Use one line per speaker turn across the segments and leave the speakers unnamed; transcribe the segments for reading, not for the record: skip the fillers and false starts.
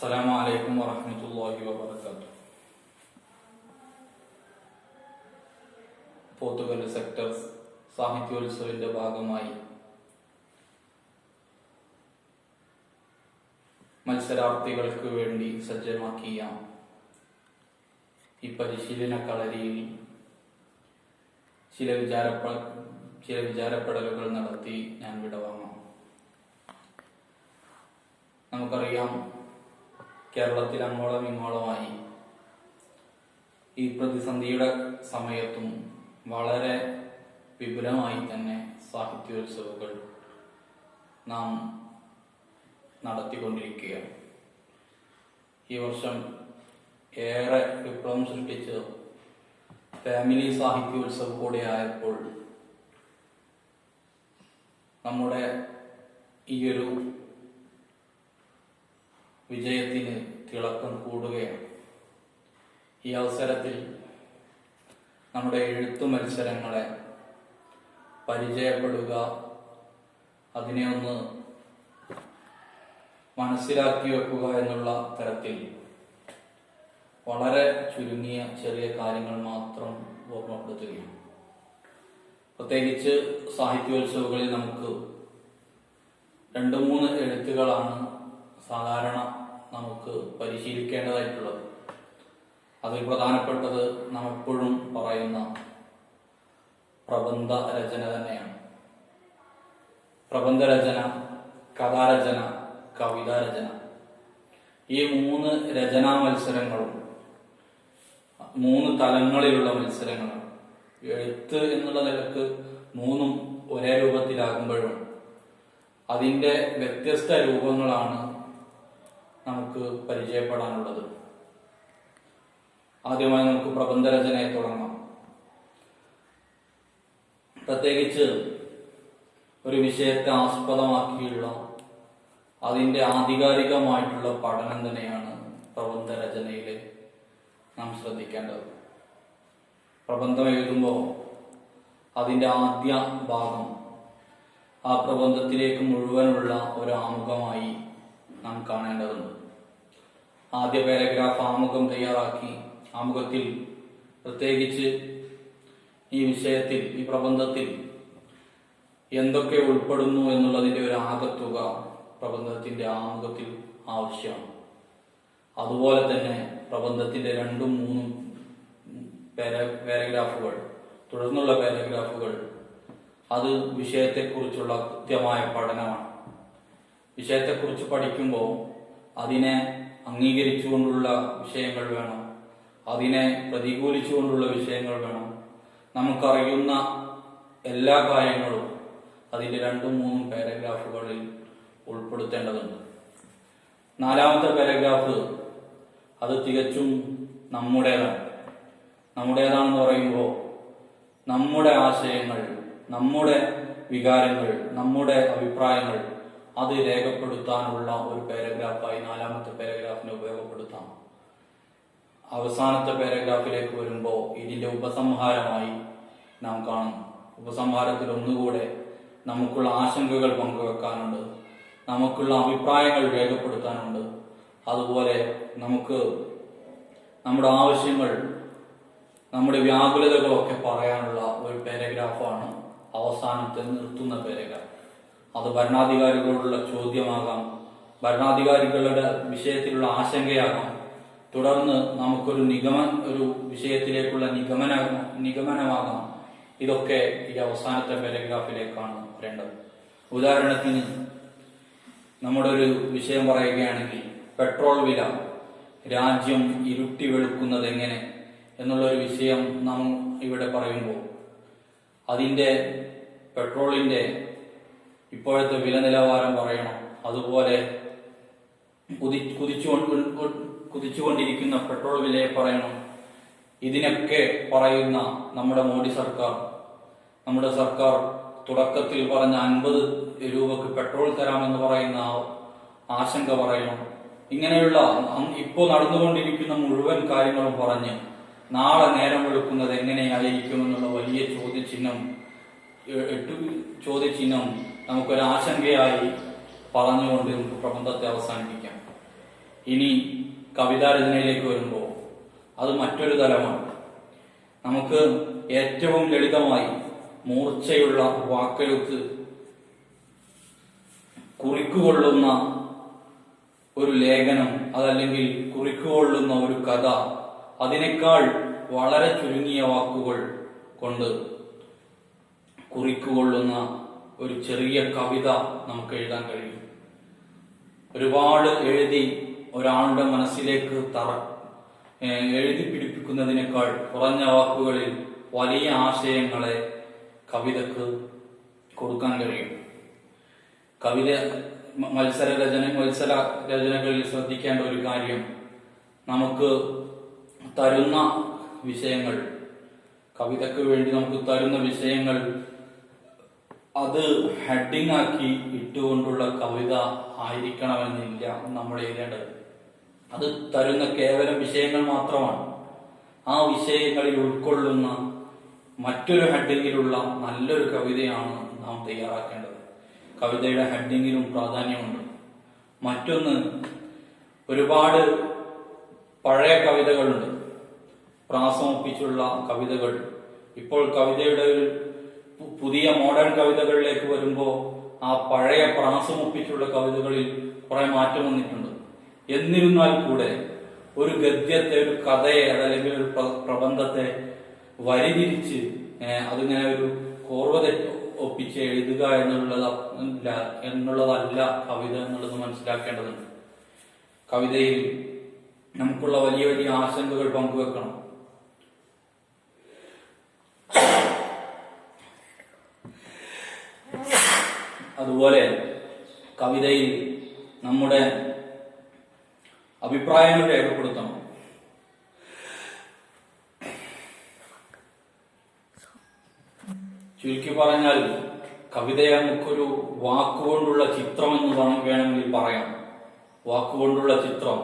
അസ്സലാമു അലൈക്കും വറഹ്മത്തുള്ളാഹി വബറകാതുഹു. പോത്തുകല്ല് സെക്ടർ സാഹിത്യോത്സവിന്റെ ഭാഗമായി മത്സരാർത്ഥികൾക്ക് വേണ്ടി സജ്ജമാക്കിയ ഈ പരിശീലന കളരിയിൽ ചില വിചാരപ്പെടലുകൾ നടത്തി ഞാൻ വിടവാങ്ങാം. നമുക്കറിയാം, കേരളത്തിൽ അങ്ങോളം ഇങ്ങോളമായി ഈ പ്രതിസന്ധിയുടെ സമയത്തും വളരെ വിപുലമായി തന്നെ സാഹിത്യോത്സവങ്ങൾ നാം നടത്തിക്കൊണ്ടിരിക്കുകയാണ്. ഈ വർഷം ഏറെ വിപ്ലവം സൃഷ്ടിച്ച് ഫാമിലി സാഹിത്യോത്സവം കൂടെ ആയപ്പോൾ നമ്മുടെ ഈയൊരു വിജയത്തിന് തിളക്കം കൂടുകയാണ്. ഈ അവസരത്തിൽ നമ്മുടെ എഴുത്തു മത്സരങ്ങളെ പരിചയപ്പെടുക, അതിനെ ഒന്ന് മനസ്സിലാക്കി വെക്കുക എന്നുള്ള തരത്തിൽ വളരെ ചുരുങ്ങിയ ചെറിയ കാര്യങ്ങൾ മാത്രം ഓർമ്മപ്പെടുത്തുകയാണ്. പ്രത്യേകിച്ച് സാഹിത്യോത്സവങ്ങളിൽ നമുക്ക് 2-3 എഴുത്തുകളാണ് സാധാരണ നമുക്ക് പരിശീലിക്കേണ്ടതായിട്ടുള്ളത്. അതിൽ പ്രധാനപ്പെട്ടത് നാം എപ്പോഴും പറയുന്ന പ്രബന്ധ രചന തന്നെയാണ്. പ്രബന്ധരചന, കഥാരചന, കവിതാരചന, ഈ 3 രചനാ മത്സരങ്ങളും 3 തലങ്ങളിലുള്ള മത്സരങ്ങളാണ്. എഴുത്ത് എന്നുള്ള നിലക്ക് 3ഉം ഒരേ രൂപത്തിലാകുമ്പോഴും അതിൻ്റെ വ്യത്യസ്ത രൂപങ്ങളാണ് നമുക്ക് പരിചയപ്പെടാനുള്ളത്. ആദ്യമായി നമുക്ക് പ്രബന്ധരചനയെ തുടങ്ങാം. പ്രത്യേകിച്ച് ഒരു വിഷയത്തെ ആസ്പദമാക്കിയുള്ള അതിൻ്റെ ആധികാരികമായിട്ടുള്ള പഠനം തന്നെയാണ് പ്രബന്ധരചനയിൽ നാം ശ്രദ്ധിക്കേണ്ടത്. പ്രബന്ധം എഴുതുമ്പോൾ അതിൻ്റെ ആദ്യ ഭാഗം ആ പ്രബന്ധത്തിലേക്ക് മുഴുവനുള്ള ഒരു ആമുഖമായി നാം കാണേണ്ടതുണ്ട്. ആദ്യ പാരഗ്രാഫ് ആമുഖം തയ്യാറാക്കി ആമുഖത്തിൽ പ്രത്യേകിച്ച് ഈ വിഷയത്തിൽ, ഈ പ്രബന്ധത്തിൽ എന്തൊക്കെ ഉൾപ്പെടുന്നു എന്നുള്ളതിൻ്റെ ഒരു ആകത്തുക പ്രബന്ധത്തിന്റെ ആമുഖത്തിൽ ആവശ്യമാണ്. അതുപോലെ തന്നെ പ്രബന്ധത്തിന്റെ 2-3 പാരഗ്രാഫുകൾ, തുടർന്നുള്ള പാരഗ്രാഫുകൾ, അത് വിഷയത്തെക്കുറിച്ചുള്ള കൃത്യമായ പഠനമാണ്. വിഷയത്തെക്കുറിച്ച് പഠിക്കുമ്പോൾ അതിനെ അംഗീകരിച്ചുകൊണ്ടുള്ള വിഷയങ്ങൾ വേണം, അതിനെ പ്രതികൂലിച്ചുകൊണ്ടുള്ള വിഷയങ്ങൾ വേണം. നമുക്കറിയുന്ന എല്ലാ കാര്യങ്ങളും അതിൻ്റെ 2-3 പാരഗ്രാഫുകളിൽ ഉൾപ്പെടുത്തേണ്ടതുണ്ട്. 4ാമത്തെ പാരഗ്രാഫ് അത് തികച്ചും നമ്മുടേതാണെന്ന് പറയുമ്പോൾ നമ്മുടെ ആശയങ്ങൾ, നമ്മുടെ വികാരങ്ങൾ, നമ്മുടെ അഭിപ്രായങ്ങൾ അത് രേഖപ്പെടുത്താനുള്ള ഒരു പാരഗ്രാഫായി 4ാമത്തെ പാരഗ്രാഫിനെ ഉപയോഗപ്പെടുത്താം. അവസാനത്തെ പാരഗ്രാഫിലേക്ക് വരുമ്പോൾ ഇതിന്റെ ഉപസംഹാരമായി നാം കാണും. ഉപസംഹാരത്തിൽ ഒന്നുകൂടെ നമുക്കുള്ള ആശങ്കകൾ പങ്കുവെക്കാനുണ്ട്, നമുക്കുള്ള അഭിപ്രായങ്ങൾ രേഖപ്പെടുത്താനുണ്ട്. അതുപോലെ നമുക്ക് നമ്മുടെ ആവശ്യങ്ങൾ, നമ്മുടെ വ്യാകുലതകളൊക്കെ പറയാനുള്ള ഒരു പാരഗ്രാഫാണ് അവസാനത്തെ നിർത്തുന്ന പാരഗ്രാഫ്. അത് ഭരണാധികാരികളോടുള്ള ചോദ്യമാകാം, ഭരണാധികാരികളുടെ വിഷയത്തിലുള്ള ആശങ്കയാകാം, തുടർന്ന് നമുക്കൊരു ഒരു വിഷയത്തിലേക്കുള്ള നിഗമനമാകാം. ഇതൊക്കെ ഈ അവസാനത്തെ പാരഗ്രാഫിലേക്കാണ് വരേണ്ടത്. ഉദാഹരണത്തിന് നമ്മുടെ ഒരു വിഷയം പറയുകയാണെങ്കിൽ, പെട്രോൾ വില, രാജ്യം ഇരുട്ടി വെളുക്കുന്നത് എങ്ങനെ എന്നുള്ളൊരു വിഷയം നാം ഇവിടെ പറയുമ്പോൾ അതിൻ്റെ പെട്രോളിൻ്റെ ഇപ്പോഴത്തെ വില നിലവാരം പറയണം. അതുപോലെ കുതിച്ചുകൊണ്ടിരിക്കുന്ന പെട്രോൾ വിലയെ പറയണം. ഇതിനൊക്കെ പറയുന്ന നമ്മുടെ മോഡി സർക്കാർ, നമ്മുടെ സർക്കാർ തുടക്കത്തിൽ പറഞ്ഞ 50 രൂപക്ക് പെട്രോൾ തരാമെന്ന് പറയുന്ന ആശങ്ക പറയണം. ഇങ്ങനെയുള്ള ഇപ്പോൾ നടന്നുകൊണ്ടിരിക്കുന്ന മുഴുവൻ കാര്യങ്ങളും പറഞ്ഞ് നാളെ നേരം വെളുക്കുന്നത് എങ്ങനെയായിരിക്കുമെന്നുള്ള വലിയ ചോദ്യചിഹ്നം നമുക്കൊരാശങ്കയായി പറഞ്ഞുകൊണ്ട് നമുക്ക് പ്രബന്ധത്തെ അവസാനിപ്പിക്കാം. ഇനി കവിതാരചനയിലേക്ക് വരുമ്പോൾ അത് മറ്റൊരു തലമാണ്. നമുക്ക് ഏറ്റവും ലളിതമായി മൂർച്ചയുള്ള വാക്കെഴുത്ത്, കുറിക്കുകൊള്ളുന്ന ഒരു ലേഖനം, അതല്ലെങ്കിൽ കുറിക്കുകൊള്ളുന്ന ഒരു കഥ, അതിനേക്കാൾ വളരെ ചുരുങ്ങിയ വാക്കുകൾ കൊണ്ട് കുറിക്കുകൊള്ളുന്ന ഒരു ചെറിയ കവിത നമുക്ക് എഴുതാൻ കഴിയും. ഒരുപാട് എഴുതി ഒരാളുടെ മനസ്സിലേക്ക് എഴുതി പിടിപ്പിക്കുന്നതിനേക്കാൾ കുറഞ്ഞ വാക്കുകളിൽ വലിയ ആശയങ്ങളെ കവിതക്ക് കൊടുക്കാൻ കഴിയും. മത്സര രചനകളിൽ ശ്രദ്ധിക്കേണ്ട ഒരു കാര്യം, നമുക്ക് തരുന്ന വിഷയങ്ങൾ, കവിതയ്ക്ക് വേണ്ടി നമുക്ക് തരുന്ന വിഷയങ്ങൾ അത് ഹെഡിങ് ആക്കി ഇട്ടുകൊണ്ടുള്ള കവിത ആയിരിക്കണമെന്നില്ല നമ്മൾ എഴുതേണ്ടത്. അത് തരുന്ന കേവലം വിഷയങ്ങൾ മാത്രമാണ്. ആ വിഷയങ്ങളിൽ ഉൾക്കൊള്ളുന്ന മറ്റൊരു ഹെഡിങ്ങിലുള്ള നല്ലൊരു കവിതയാണ് നാം തയ്യാറാക്കേണ്ടത്. കവിതയുടെ ഹെഡിങ്ങിലും പ്രാധാന്യമുണ്ട്. മറ്റൊന്ന്, ഒരുപാട് പഴയ കവിതകളുണ്ട്, പ്രാസമൊപ്പിച്ചുള്ള കവിതകൾ. ഇപ്പോൾ കവിതയുടെ പുതിയ മോഡേൺ കവിതകളിലേക്ക് വരുമ്പോൾ ആ പഴയ പ്രാസമൊപ്പിച്ചുള്ള കവിതകളിൽ കുറെ മാറ്റം വന്നിട്ടുണ്ട്. എന്നിരുന്നാൽ കൂടെ ഒരു ഗദ്യത്തെ, ഒരു കഥയെ, അതല്ലെങ്കിൽ ഒരു പ്രബന്ധത്തെ വരിതിരിച്ച് അതിങ്ങനെ ഒരു കോർവ ഒപ്പിച്ച് എഴുതുക എന്നുള്ളതല്ല കവിത എന്നുള്ളത് മനസ്സിലാക്കേണ്ടതുണ്ട്. കവിതയിൽ നമുക്കുള്ള വലിയ വലിയ ആശങ്കകൾ പങ്കുവെക്കണം. അതുപോലെ കവിതയിൽ നമ്മുടെ അഭിപ്രായങ്ങൾ രേഖപ്പെടുത്തണം. ചുരുക്കി പറഞ്ഞാൽ കവിതയെ നമുക്കൊരു വാക്കുകൊണ്ടുള്ള ചിത്രമെന്ന് വേണമെങ്കിൽ പറയാം. വാക്കുകൊണ്ടുള്ള ചിത്രം,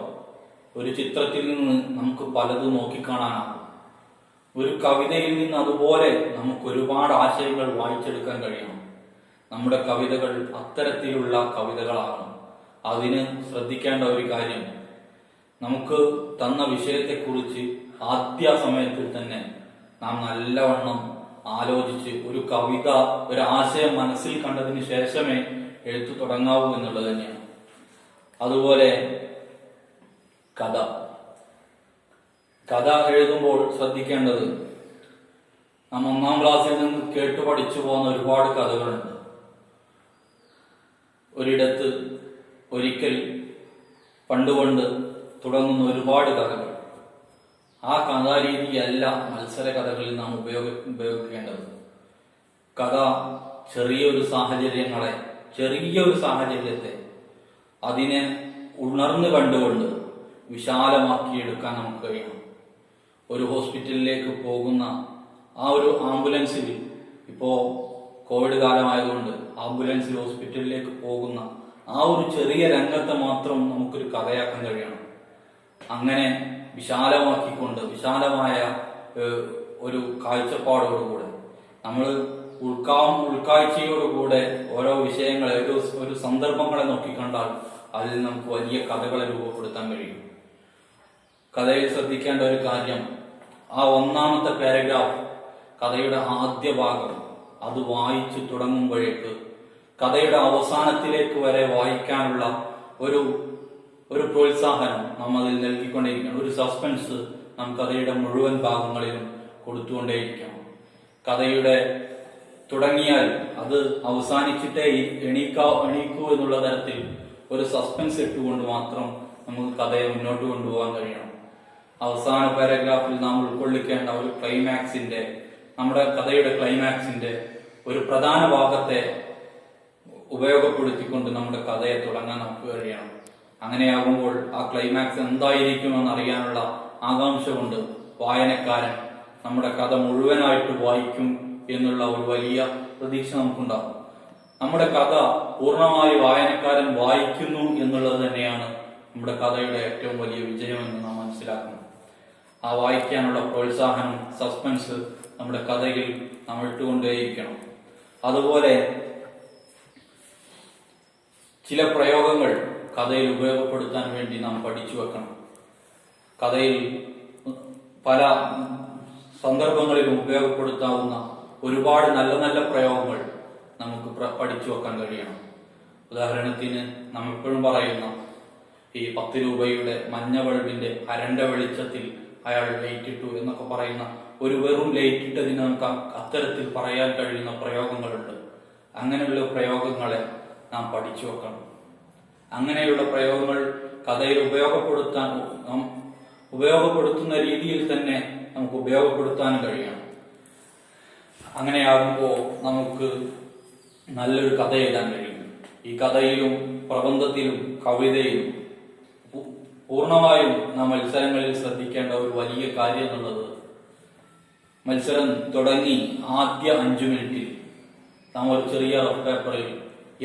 ഒരു ചിത്രത്തിൽ നിന്ന് നമുക്ക് പലതും നോക്കിക്കാണാനാകും. ഒരു കവിതയിൽ നിന്ന് അതുപോലെ നമുക്ക് ഒരുപാട് ആശയങ്ങൾ വായിച്ചെടുക്കാൻ കഴിയണം. നമ്മുടെ കവിതകൾ അത്തരത്തിലുള്ള കവിതകളാകണം. അതിന് ശ്രദ്ധിക്കേണ്ട ഒരു കാര്യം, നമുക്ക് തന്ന വിഷയത്തെക്കുറിച്ച് ആദ്യ സമയത്തിൽ തന്നെ നാം നല്ലവണ്ണം ആലോചിച്ച് ഒരു കവിത, ഒരു ആശയം മനസ്സിൽ കണ്ടതിന് ശേഷമേ എഴുത്തു തുടങ്ങാവൂ എന്നുള്ളത് തന്നെയാണ്. അതുപോലെ കഥ എഴുതുമ്പോൾ ശ്രദ്ധിക്കേണ്ടത്, നാം 1-ാം ക്ലാസ്സിൽ നിന്ന് കേട്ടു പഠിച്ചു പോകുന്ന ഒരുപാട് കഥകളുണ്ട്. ഒരിടത്ത്, ഒരിക്കൽ, പണ്ടുകൊണ്ട് തുടങ്ങുന്ന ഒരുപാട് കഥകൾ. ആ കഥാരീതിയല്ല മത്സര കഥകളിൽ നാം ഉപയോഗിക്കേണ്ടത്. കഥ ചെറിയൊരു സാഹചര്യത്തെ അതിനെ ഉണർന്നു കണ്ടുകൊണ്ട് വിശാലമാക്കിയെടുക്കാൻ നമുക്ക് കഴിയണം. ഒരു ഹോസ്പിറ്റലിലേക്ക് പോകുന്ന ആ ഒരു ആംബുലൻസിൽ, ഇപ്പോ കോവിഡ് കാലമായതുകൊണ്ട് ആംബുലൻസിൽ ഹോസ്പിറ്റലിലേക്ക് പോകുന്ന ആ ഒരു ചെറിയ രംഗത്തെ മാത്രം നമുക്കൊരു കഥയാക്കാൻ കഴിയണം. അങ്ങനെ വിശാലമാക്കിക്കൊണ്ട്, വിശാലമായ ഒരു കാഴ്ചപ്പാടോടുകൂടെ, നമ്മൾ ഉൾക്കാഴ്ചയോടുകൂടെ ഓരോ വിഷയങ്ങളെ, ഒരു സന്ദർഭങ്ങളെ നോക്കിക്കണ്ടാൽ അതിൽ നമുക്ക് വലിയ കഥകളെ രൂപപ്പെടുത്താൻ കഴിയും. കഥയിൽ ശ്രദ്ധിക്കേണ്ട ഒരു കാര്യം, ആ 1-ാമത്തെ പാരഗ്രാഫ്, കഥയുടെ ആദ്യ ഭാഗം, അത് വായിച്ചു തുടങ്ങുമ്പോഴേക്ക് കഥയുടെ അവസാനത്തിലേക്ക് വരെ വായിക്കാനുള്ള ഒരു പ്രോത്സാഹനം നാം അതിൽ നൽകിക്കൊണ്ടേയിരിക്കണം. ഒരു സസ്പെൻസ് നാം കഥയുടെ മുഴുവൻ ഭാഗങ്ങളിലും കൊടുത്തുകൊണ്ടേയിരിക്കണം. കഥയുടെ തുടങ്ങിയാൽ അത് അവസാനിച്ചിട്ടേ എണീക്കൂ എന്നുള്ള തരത്തിൽ ഒരു സസ്പെൻസ് ഇട്ടുകൊണ്ട് മാത്രം നമുക്ക് കഥയെ മുന്നോട്ട് കൊണ്ടുപോകാൻ കഴിയണം. അവസാന പാരഗ്രാഫിൽ നാം ഉൾക്കൊള്ളിക്കേണ്ട ഒരു ക്ലൈമാക്സിന്റെ, നമ്മുടെ കഥയുടെ ക്ലൈമാക്സിന്റെ ഒരു പ്രധാന ഭാഗത്തെ ഉപയോഗപ്പെടുത്തിക്കൊണ്ട് നമ്മുടെ കഥയെ തുടങ്ങാൻ നമുക്ക് കഴിയണം. അങ്ങനെയാകുമ്പോൾ ആ ക്ലൈമാക്സ് എന്തായിരിക്കുമെന്ന് അറിയാനുള്ള ആകാംക്ഷ കൊണ്ട് വായനക്കാരൻ നമ്മുടെ കഥ മുഴുവനായിട്ട് വായിക്കും എന്നുള്ള ഒരു വലിയ പ്രതീക്ഷ നമുക്കുണ്ടാകും. നമ്മുടെ കഥ പൂർണ്ണമായി വായനക്കാരൻ വായിക്കുന്നു എന്നുള്ളത് തന്നെയാണ് നമ്മുടെ കഥയുടെ ഏറ്റവും വലിയ വിജയമെന്ന് നാം മനസ്സിലാക്കണം. ആ വായിക്കാനുള്ള പ്രോത്സാഹനം, സസ്പെൻസ് നമ്മുടെ കഥയിൽ നാം ഇട്ടുകൊണ്ടേയിരിക്കണം. അതുപോലെ ചില പ്രയോഗങ്ങൾ കഥയിൽ ഉപയോഗപ്പെടുത്താൻ വേണ്ടി നാം പഠിച്ചു വെക്കണം. കഥയിൽ പല സന്ദർഭങ്ങളിലും ഉപയോഗപ്പെടുത്താവുന്ന ഒരുപാട് നല്ല നല്ല പ്രയോഗങ്ങൾ നമുക്ക് പഠിച്ചു വെക്കാൻ കഴിയണം. ഉദാഹരണത്തിന് നാം എപ്പോഴും പറയുന്ന ഈ 10 രൂപയുടെ മഞ്ഞ ബൾബിന്റെ അരണ്ട വെളിച്ചത്തിൽ അയാൾ ലൈറ്റ് ഇട്ടു എന്നൊക്കെ പറയുന്ന ഒരു വെറും ലൈറ്റ് ഇട്ടതിന് നമുക്ക് അത്തരത്തിൽ പറയാൻ കഴിയുന്ന പ്രയോഗങ്ങളുണ്ട്. അങ്ങനെയുള്ള പ്രയോഗങ്ങളെ നാം പഠിച്ചു വെക്കണം. അങ്ങനെയുള്ള പ്രയോഗങ്ങൾ കഥയിൽ ഉപയോഗപ്പെടുത്തുന്ന രീതിയിൽ തന്നെ നമുക്ക് ഉപയോഗപ്പെടുത്താൻ കഴിയണം. അങ്ങനെയാകുമ്പോൾ നമുക്ക് നല്ലൊരു കഥ എഴുതാൻ കഴിയും. ഈ കഥയിലും പ്രബന്ധത്തിലും കവിതയിലും പൂർണ്ണമായും നാം മത്സരങ്ങളിൽ ശ്രദ്ധിക്കേണ്ട ഒരു വലിയ കാര്യം എന്നുള്ളത്, മത്സരം തുടങ്ങി ആദ്യ 5 മിനിറ്റിൽ നാം ഒരു ചെറിയ റഫ് പേപ്പറിൽ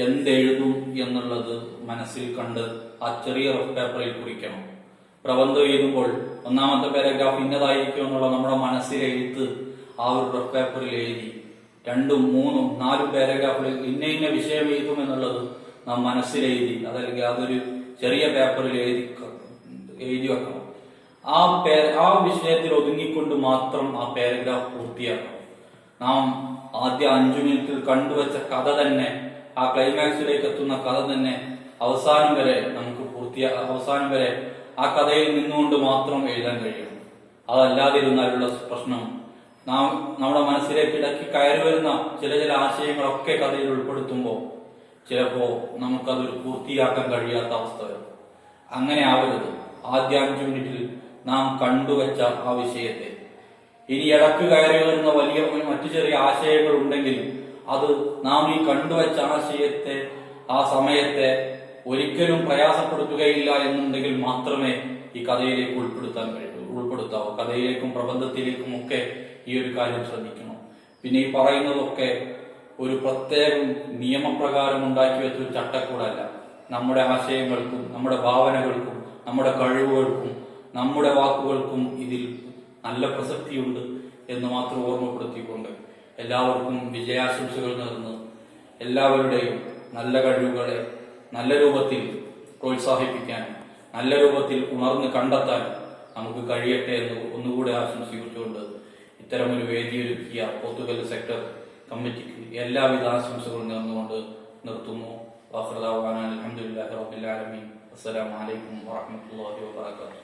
എന്തെഴുതും എന്നുള്ളത് മനസ്സിൽ കണ്ട് ആ ചെറിയ റഫ് പേപ്പറിൽ കുറിക്കണം. പ്രബന്ധം എഴുതുമ്പോൾ ഒന്നാമത്തെ പാരഗ്രാഫ് ഇന്നതായിരിക്കും എന്നുള്ള നമ്മുടെ മനസ്സിലെ എഴുത്ത് ആ ഒരു റഫ് പേപ്പറിൽ എഴുതി 2, 3, 4 പാരഗ്രാഫിൽ ഇന്ന വിഷയം എഴുതും എന്നുള്ളത് നാം മനസ്സിലെഴുതി അതല്ലെങ്കിൽ അതൊരു ചെറിയ പേപ്പറിൽ എഴുതി വെക്കണം. ആ വിഷയത്തിൽ ഒതുങ്ങിക്കൊണ്ട് മാത്രം ആ പാരഗ്രാഫ് പൂർത്തിയാക്കണം. നാം ആദ്യ 5 മിനിറ്റിൽ കണ്ടുവച്ച കഥ തന്നെ, ആ ക്ലൈമാക്സിലേക്ക് എത്തുന്ന കഥ തന്നെ അവസാനം വരെ അവസാനം വരെ ആ കഥയിൽ നിന്നുകൊണ്ട് മാത്രം എഴുതാൻ കഴിയണം. അതല്ലാതിരുന്നാലുള്ള പ്രശ്നം, നാം നമ്മുടെ മനസ്സിലേക്ക് ഇടയ്ക്ക് കയറി വരുന്ന ചില ആശയങ്ങളൊക്കെ കഥയിൽ ഉൾപ്പെടുത്തുമ്പോൾ ചിലപ്പോ നമുക്കതൊരു പൂർത്തിയാക്കാൻ കഴിയാത്ത അവസ്ഥ വരും. അങ്ങനെ ആവരുത്. ആദ്യ 5 മിനിറ്റിൽ നാം കണ്ടുവച്ച ആ വിഷയത്തെ, ഇനി ഇടക്ക് കയറി വരുന്ന വലിയ മറ്റു ചെറിയ ആശയങ്ങൾ ഉണ്ടെങ്കിൽ അത് നാം ഈ കണ്ടുവച്ച ആശയത്തെ, ആ സമയത്തെ ഒരിക്കലും പ്രയാസപ്പെടുത്തുകയില്ല എന്നുണ്ടെങ്കിൽ മാത്രമേ ഈ കഥയിലേക്ക് ഉൾപ്പെടുത്താവൂ. കഥയിലേക്കും പ്രബന്ധത്തിലേക്കും ഒക്കെ ഈ ഒരു കാര്യം ശ്രദ്ധിക്കണം. പിന്നെ ഈ പറയുന്നതൊക്കെ ഒരു പ്രത്യേക നിയമപ്രകാരം ഉണ്ടാക്കി വെച്ചൊരു ചട്ടക്കൂടല്ല. നമ്മുടെ ആശയങ്ങൾക്കും നമ്മുടെ ഭാവനകൾക്കും നമ്മുടെ കഴിവുകൾക്കും നമ്മുടെ വാക്കുകൾക്കും ഇതിൽ നല്ല പ്രസക്തിയുണ്ട് എന്ന് മാത്രം ഓർമ്മപ്പെടുത്തിക്കൊണ്ട് എല്ലാവർക്കും വിജയാശംസകൾ നേർന്ന് എല്ലാവരുടെയും നല്ല കഴിവുകളെ നല്ല രൂപത്തിൽ പ്രോത്സാഹിപ്പിക്കാൻ, നല്ല രൂപത്തിൽ ഉണർന്ന് കണ്ടെത്താൻ നമുക്ക് കഴിയട്ടെ എന്ന് ഒന്നുകൂടെ ആശംസിച്ചുകൊണ്ട് ഇത്തരമൊരു വേദിയൊരുക്കിയ പോത്തുകൽ സെക്ടർ കമ്മിറ്റിക്ക് എല്ലാവിധ ആശംസകളും നേർന്നുകൊണ്ട് നിർത്തുന്നു. അൽഹംദുലില്ലാഹി റബ്ബിൽ ആലമീൻ. അസ്സലാമു അലൈക്കും വറഹ്മത്തുള്ളാഹി വബറകാതുഹു.